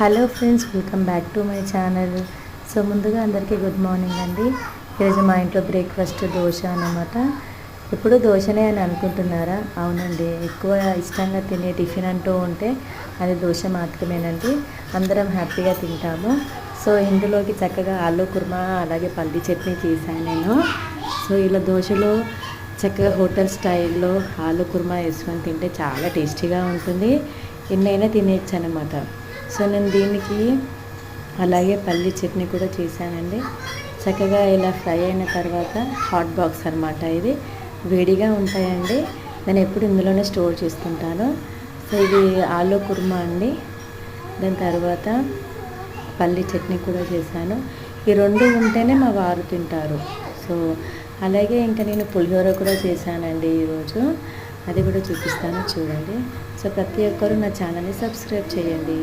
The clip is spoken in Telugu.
Hello friends, welcome back to my channel. So ముందుగా అందరికీ గుడ్ మార్నింగ్ అండి. ఈరోజు మా ఇంట్లో బ్రేక్ఫాస్ట్ దోశ అన్నమాట. ఇప్పుడు దోశనే అని అనుకుంటున్నారా? అవునండి, ఎక్కువ ఇష్టంగా తినే టిఫిన్ అంటూ ఉంటే అది దోశ మాత్రమేనండి. అందరం హ్యాపీగా తింటాము. సో ఇందులోకి చక్కగా ఆలు కుర్మా అలాగే పల్లి చట్నీ చేశాను నేను. సో ఇలా దోశలో చక్కగా హోటల్ స్టైల్లో ఆలు కుర్మా వేసుకొని తింటే చాలా టేస్టీగా ఉంటుంది. ఎన్నైనా తినేయచ్చు అనమాట. సో నేను దీనికి అలాగే పల్లి చట్నీ కూడా చేశానండి. చక్కగా ఇలా ఫ్రై అయిన తర్వాత హాట్ బాక్స్ అనమాట, ఇది వేడిగా ఉంటాయండి. నేను ఎప్పుడు ఇందులోనే స్టోర్ చేసుకుంటాను. సో ఇది ఆలు కుర్మా అండి. దాని తర్వాత పల్లి చట్నీ కూడా చేశాను. ఈ రెండు ఉంటేనే మా వారు తింటారు. సో అలాగే ఇంకా నేను పులిహోర కూడా చేశానండి ఈరోజు. అది కూడా చూపిస్తాను, చూడండి. సో ప్రతి ఒక్కరూ నా ఛానల్ని సబ్స్క్రైబ్ చేయండి.